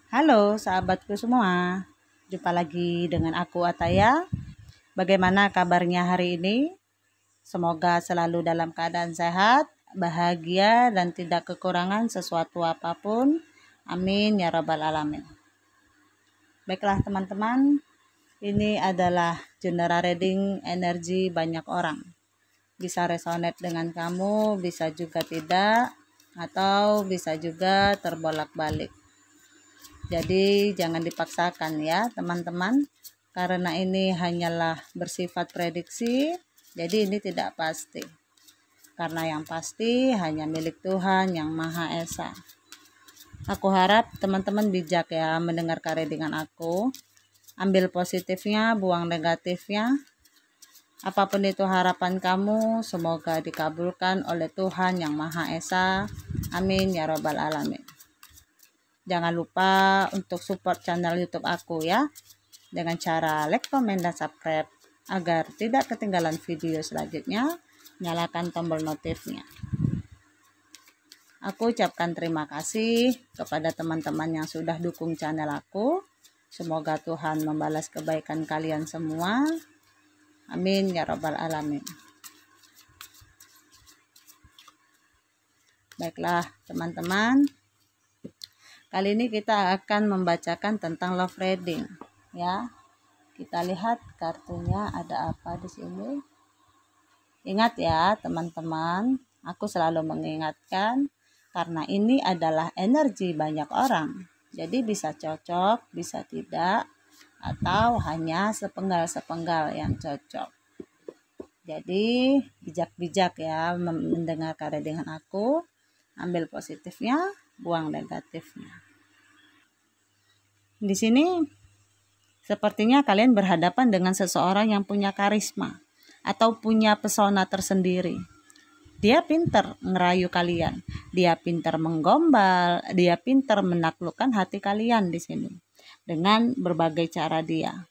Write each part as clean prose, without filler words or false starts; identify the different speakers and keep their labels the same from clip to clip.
Speaker 1: Halo sahabatku semua, jumpa lagi dengan aku Ataya. Bagaimana kabarnya hari ini? Semoga selalu dalam keadaan sehat, bahagia, dan tidak kekurangan sesuatu apapun. Amin ya rabbal alamin. Baiklah teman-teman, ini adalah general reading energi banyak orang. Bisa resonate dengan kamu, bisa juga tidak, atau bisa juga terbolak-balik. Jadi jangan dipaksakan ya teman-teman, karena ini hanyalah bersifat prediksi, jadi ini tidak pasti. Karena yang pasti hanya milik Tuhan yang Maha Esa. Aku harap teman-teman bijak ya mendengar readingan aku. Ambil positifnya, buang negatifnya. Apapun itu harapan kamu, semoga dikabulkan oleh Tuhan yang Maha Esa. Amin ya rabbal alamin. Jangan lupa untuk support channel YouTube aku ya, dengan cara like, komen, dan subscribe agar tidak ketinggalan video selanjutnya. Nyalakan tombol notifnya. Aku ucapkan terima kasih kepada teman-teman yang sudah dukung channel aku. Semoga Tuhan membalas kebaikan kalian semua. Amin ya rabbal alamin. Baiklah teman-teman, kali ini kita akan membacakan tentang love reading ya. Kita lihat kartunya ada apa di sini. Ingat ya teman-teman, aku selalu mengingatkan karena ini adalah energi banyak orang. Jadi bisa cocok, bisa tidak, atau hanya sepenggal-sepenggal yang cocok. Jadi bijak-bijak ya mendengarkan readingan aku. Ambil positifnya, buang negatifnya. Di sini sepertinya kalian berhadapan dengan seseorang yang punya karisma atau punya pesona tersendiri. Dia pintar ngerayu kalian, dia pintar menggombal, dia pintar menaklukkan hati kalian di sini dengan berbagai cara dia.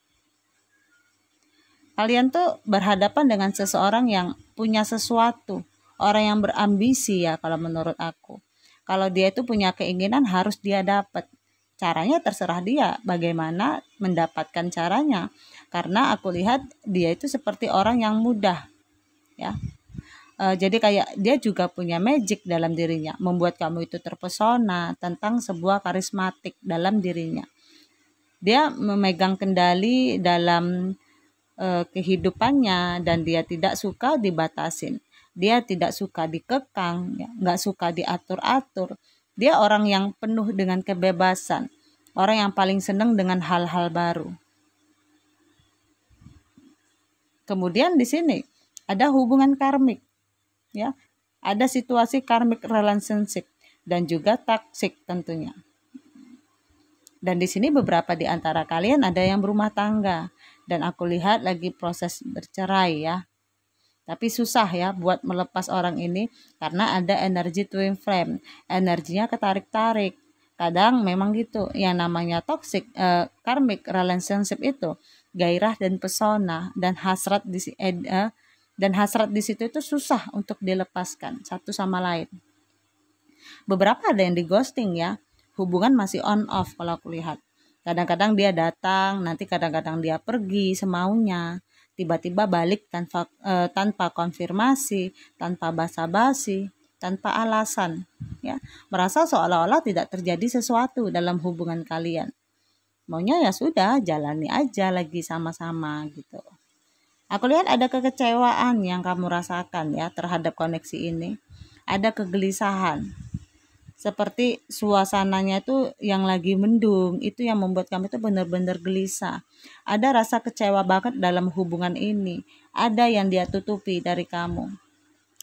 Speaker 1: Kalian tuh berhadapan dengan seseorang yang punya sesuatu, orang yang berambisi ya kalau menurut aku. Kalau dia itu punya keinginan harus dia dapat. Caranya terserah dia bagaimana mendapatkan caranya. Karena aku lihat dia itu seperti orang yang mudah ya. Jadi kayak dia juga punya magic dalam dirinya, membuat kamu itu terpesona tentang sebuah karismatik dalam dirinya. Dia memegang kendali dalam kehidupannya dan dia tidak suka dibatasin. Dia tidak suka dikekang, ya, nggak suka diatur-atur. Dia orang yang penuh dengan kebebasan, orang yang paling senang dengan hal-hal baru. Kemudian di sini ada hubungan karmik, ya, ada situasi karmik relationship dan juga toxic tentunya. Dan di sini beberapa di antara kalian ada yang berumah tangga dan aku lihat lagi proses bercerai ya. Tapi susah ya buat melepas orang ini karena ada energi twin flame, energinya ketarik-tarik. Kadang memang gitu, yang namanya toxic karmic relationship itu gairah dan pesona dan hasrat dan hasrat di situ itu susah untuk dilepaskan satu sama lain. Beberapa ada yang di ghosting ya, hubungan masih on off kalau aku lihat. Kadang-kadang dia datang, nanti kadang-kadang dia pergi semaunya, tiba-tiba balik tanpa konfirmasi, tanpa basa-basi, tanpa alasan, ya. Merasa seolah-olah tidak terjadi sesuatu dalam hubungan kalian. Maunya ya sudah, jalani aja lagi sama-sama gitu. Aku lihat ada kekecewaan yang kamu rasakan ya terhadap koneksi ini. Ada kegelisahan. Seperti suasananya itu yang lagi mendung, itu yang membuat kamu itu benar-benar gelisah. Ada rasa kecewa banget dalam hubungan ini. Ada yang dia tutupi dari kamu.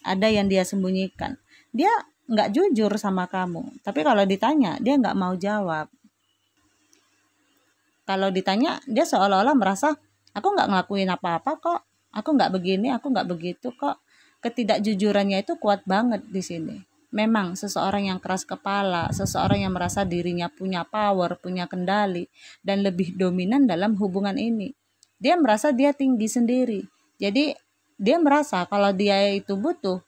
Speaker 1: Ada yang dia sembunyikan. Dia nggak jujur sama kamu. Tapi kalau ditanya, dia nggak mau jawab. Kalau ditanya, dia seolah-olah merasa, aku nggak ngelakuin apa-apa kok. Aku nggak begini, aku nggak begitu kok. Ketidakjujurannya itu kuat banget di sini. Memang seseorang yang keras kepala, seseorang yang merasa dirinya punya power, punya kendali, dan lebih dominan dalam hubungan ini. Dia merasa dia tinggi sendiri. Jadi dia merasa kalau dia itu butuh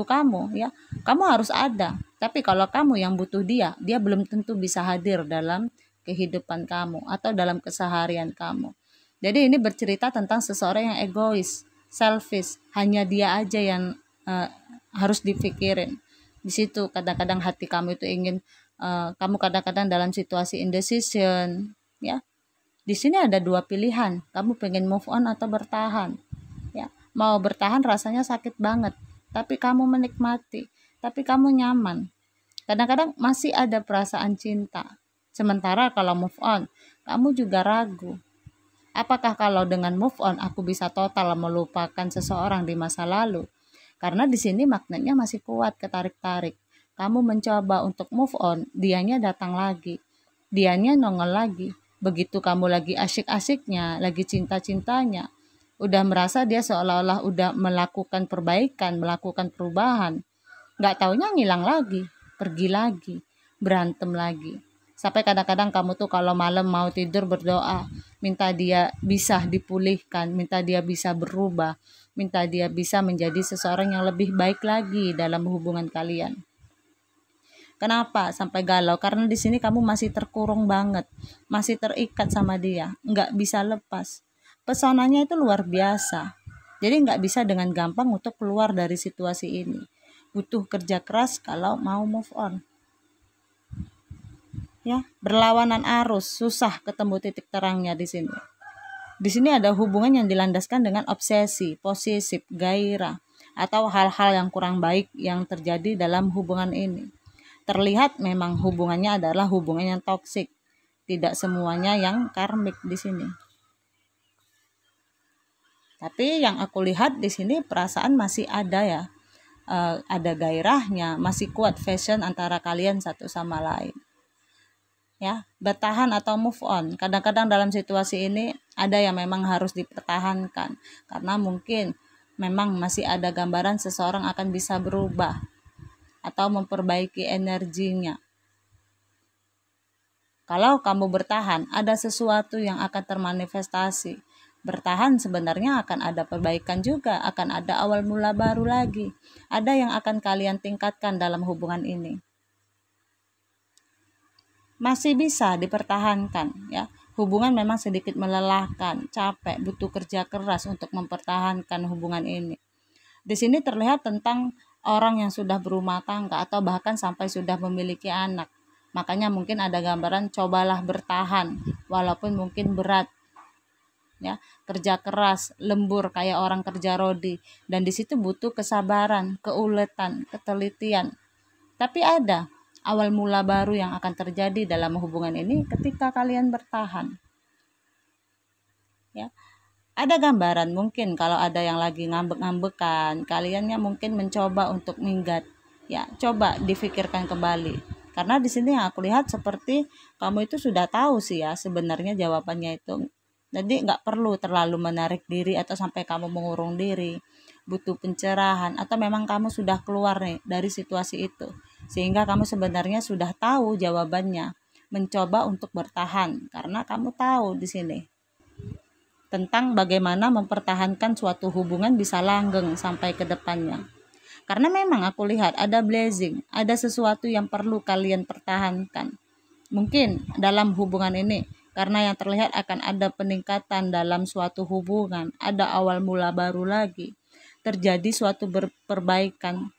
Speaker 1: kamu ya, kamu harus ada. Tapi kalau kamu yang butuh dia belum tentu bisa hadir dalam kehidupan kamu atau dalam keseharian kamu. Jadi ini bercerita tentang seseorang yang egois, selfish, hanya dia aja yang harus dipikirin. Di situ kadang-kadang hati kamu itu ingin, kamu kadang-kadang dalam situasi indecision, ya. Di sini ada dua pilihan, kamu pengen move on atau bertahan, ya. Mau bertahan rasanya sakit banget, tapi kamu menikmati, tapi kamu nyaman. Kadang-kadang masih ada perasaan cinta. Sementara kalau move on, kamu juga ragu. Apakah kalau dengan move on aku bisa total melupakan seseorang di masa lalu? Karena di sini magnetnya masih kuat ketarik-tarik. Kamu mencoba untuk move on, dianya datang lagi. Dianya nongol lagi. Begitu kamu lagi asyik-asyiknya, lagi cinta-cintanya, udah merasa dia seolah-olah udah melakukan perbaikan, melakukan perubahan. Nggak taunya ngilang lagi, pergi lagi, berantem lagi. Sampai kadang-kadang kamu tuh kalau malam mau tidur berdoa, minta dia bisa dipulihkan, minta dia bisa berubah, minta dia bisa menjadi seseorang yang lebih baik lagi dalam hubungan kalian. Kenapa sampai galau? Karena di sini kamu masih terkurung banget, masih terikat sama dia, nggak bisa lepas. Pesonanya itu luar biasa. Jadi nggak bisa dengan gampang untuk keluar dari situasi ini. Butuh kerja keras kalau mau move on. Ya, berlawanan arus, susah ketemu titik terangnya di sini. Di sini ada hubungan yang dilandaskan dengan obsesi, posesif, gairah, atau hal-hal yang kurang baik yang terjadi dalam hubungan ini. Terlihat memang hubungannya adalah hubungan yang toksik. Tidak semuanya yang karmik di sini. Tapi yang aku lihat di sini perasaan masih ada ya. Ada gairahnya, masih kuat passion antara kalian satu sama lain. Ya, bertahan atau move on. Kadang-kadang dalam situasi ini ada yang memang harus dipertahankan karena mungkin memang masih ada gambaran seseorang akan bisa berubah atau memperbaiki energinya. Kalau kamu bertahan, ada sesuatu yang akan termanifestasi. Bertahan sebenarnya akan ada perbaikan juga, akan ada awal mula baru lagi. Ada yang akan kalian tingkatkan dalam hubungan ini. Masih bisa dipertahankan ya. Hubungan memang sedikit melelahkan, capek, butuh kerja keras untuk mempertahankan hubungan ini. Di sini terlihat tentang orang yang sudah berumah tangga atau bahkan sampai sudah memiliki anak. Makanya mungkin ada gambaran cobalah bertahan walaupun mungkin berat. Ya, kerja keras, lembur kayak orang kerja rodi, dan di situ butuh kesabaran, keuletan, ketelitian. Tapi ada awal mula baru yang akan terjadi dalam hubungan ini ketika kalian bertahan. Ya. Ada gambaran mungkin kalau ada yang lagi ngambek-ngambekan, kaliannya mungkin mencoba untuk minggat. Ya, coba difikirkan kembali. Karena di sini yang aku lihat seperti kamu itu sudah tahu sih ya sebenarnya jawabannya itu. Jadi nggak perlu terlalu menarik diri atau sampai kamu mengurung diri. Butuh pencerahan atau memang kamu sudah keluar nih dari situasi itu. Sehingga kamu sebenarnya sudah tahu jawabannya. Mencoba untuk bertahan karena kamu tahu di sini tentang bagaimana mempertahankan suatu hubungan bisa langgeng sampai ke depannya. Karena memang aku lihat ada blessing, ada sesuatu yang perlu kalian pertahankan. Mungkin dalam hubungan ini, karena yang terlihat akan ada peningkatan dalam suatu hubungan, ada awal mula baru lagi, terjadi suatu perbaikan.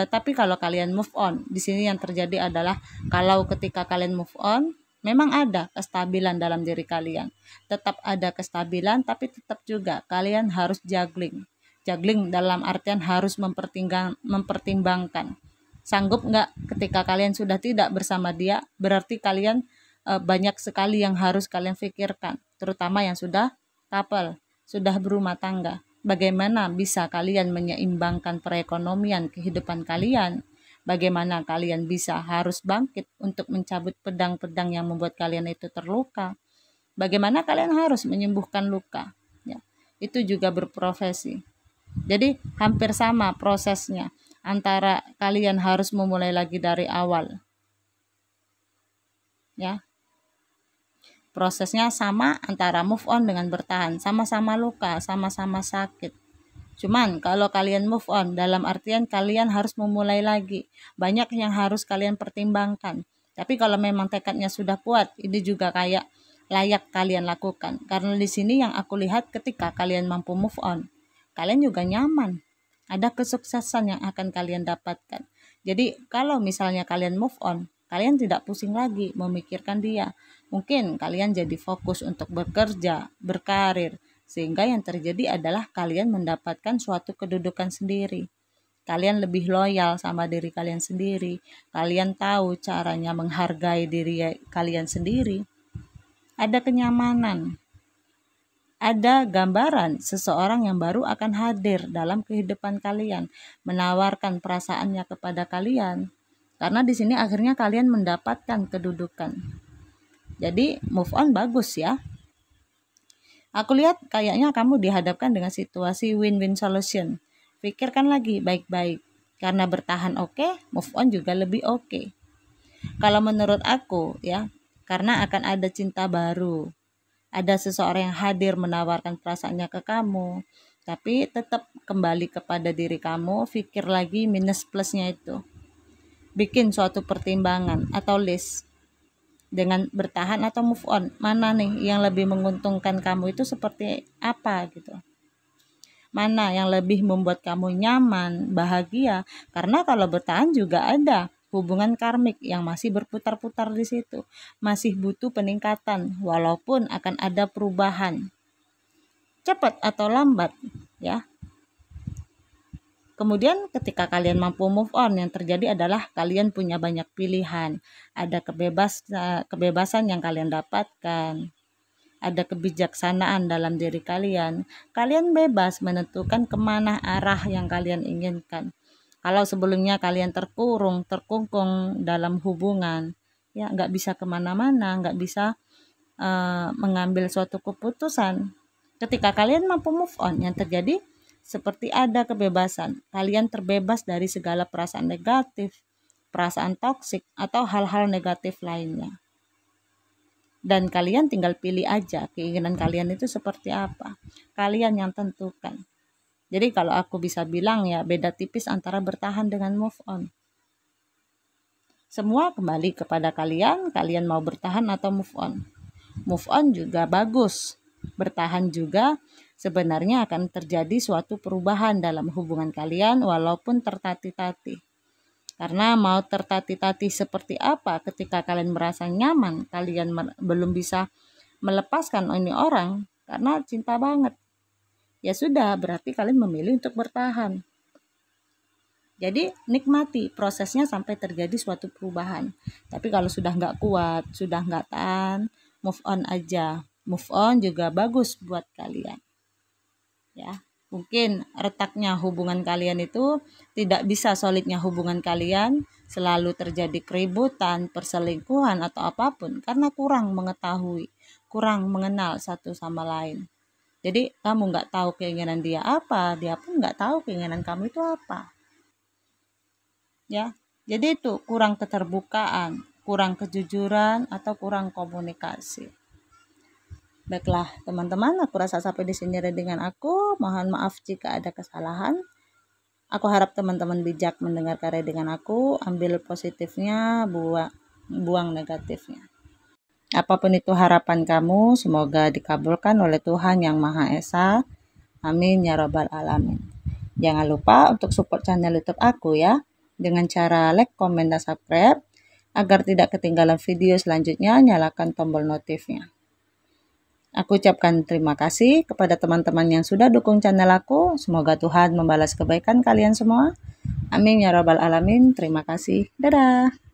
Speaker 1: Tapi kalau kalian move on, di sini yang terjadi adalah kalau ketika kalian move on, memang ada kestabilan dalam diri kalian. Tetap ada kestabilan, tapi tetap juga kalian harus juggling. Juggling dalam artian harus mempertimbangkan. Sanggup nggak ketika kalian sudah tidak bersama dia, berarti kalian banyak sekali yang harus kalian pikirkan, terutama yang sudah couple, sudah berumah tangga. Bagaimana bisa kalian menyeimbangkan perekonomian kehidupan kalian? Bagaimana kalian bisa harus bangkit untuk mencabut pedang-pedang yang membuat kalian itu terluka? Bagaimana kalian harus menyembuhkan luka? Ya, itu juga berprofesi. Jadi hampir sama prosesnya antara kalian harus memulai lagi dari awal. Ya. Prosesnya sama antara move on dengan bertahan, sama-sama luka, sama-sama sakit. Cuman kalau kalian move on dalam artian kalian harus memulai lagi. Banyak yang harus kalian pertimbangkan. Tapi kalau memang tekadnya sudah kuat, ini juga kayak layak kalian lakukan. Karena di sini yang aku lihat ketika kalian mampu move on, kalian juga nyaman. Ada kesuksesan yang akan kalian dapatkan. Jadi kalau misalnya kalian move on, kalian tidak pusing lagi memikirkan dia. Mungkin kalian jadi fokus untuk bekerja, berkarir, sehingga yang terjadi adalah kalian mendapatkan suatu kedudukan sendiri. Kalian lebih loyal sama diri kalian sendiri. Kalian tahu caranya menghargai diri kalian sendiri. Ada kenyamanan. Ada gambaran seseorang yang baru akan hadir dalam kehidupan kalian, menawarkan perasaannya kepada kalian. Karena di sini akhirnya kalian mendapatkan kedudukan. Jadi move on bagus ya. Aku lihat kayaknya kamu dihadapkan dengan situasi win-win solution. Pikirkan lagi baik-baik. Karena bertahan oke, move on juga lebih oke. Kalau menurut aku ya, karena akan ada cinta baru. Ada seseorang yang hadir menawarkan perasaannya ke kamu. Tapi tetap kembali kepada diri kamu, pikir lagi minus plusnya itu. Bikin suatu pertimbangan atau list. Dengan bertahan atau move on, mana nih yang lebih menguntungkan kamu itu seperti apa gitu. Mana yang lebih membuat kamu nyaman, bahagia. Karena kalau bertahan juga ada hubungan karmik yang masih berputar-putar di situ. Masih butuh peningkatan walaupun akan ada perubahan. Cepat atau lambat ya. Kemudian ketika kalian mampu move on, yang terjadi adalah kalian punya banyak pilihan. Ada kebebasan yang kalian dapatkan. Ada kebijaksanaan dalam diri kalian. Kalian bebas menentukan kemana arah yang kalian inginkan. Kalau sebelumnya kalian terkungkung dalam hubungan, ya nggak bisa kemana-mana, nggak bisa mengambil suatu keputusan. Ketika kalian mampu move on, yang terjadi seperti ada kebebasan. Kalian terbebas dari segala perasaan negatif, perasaan toksik, atau hal-hal negatif lainnya. Dan kalian tinggal pilih aja keinginan kalian itu seperti apa. Kalian yang tentukan. Jadi kalau aku bisa bilang ya, beda tipis antara bertahan dengan move on. Semua kembali kepada kalian mau bertahan atau move on. Move on juga bagus. Bertahan juga sebenarnya akan terjadi suatu perubahan dalam hubungan kalian walaupun tertati-tati. Karena mau tertati-tati seperti apa ketika kalian merasa nyaman, kalian belum bisa melepaskan ini orang karena cinta banget. Ya sudah, berarti kalian memilih untuk bertahan. Jadi nikmati prosesnya sampai terjadi suatu perubahan. Tapi kalau sudah nggak kuat, sudah nggak tahan, move on aja. Move on juga bagus buat kalian. Ya. Mungkin retaknya hubungan kalian itu tidak bisa solidnya hubungan kalian, selalu terjadi keributan, perselingkuhan atau apapun karena kurang mengetahui, kurang mengenal satu sama lain. Jadi kamu nggak tahu keinginan dia apa, dia pun nggak tahu keinginan kamu itu apa. Ya, jadi itu kurang keterbukaan, kurang kejujuran atau kurang komunikasi. Baiklah teman-teman, aku rasa sampai di sini dengan aku. Mohon maaf jika ada kesalahan. Aku harap teman-teman bijak mendengarkan dengan aku, ambil positifnya, buang negatifnya. Apapun itu harapan kamu, semoga dikabulkan oleh Tuhan Yang Maha Esa. Amin ya robbal alamin. Jangan lupa untuk support channel YouTube aku ya, dengan cara like, komen, dan subscribe. Agar tidak ketinggalan video selanjutnya, nyalakan tombol notifnya. Aku ucapkan terima kasih kepada teman-teman yang sudah dukung channel aku. Semoga Tuhan membalas kebaikan kalian semua. Amin ya robbal alamin. Terima kasih. Dadah.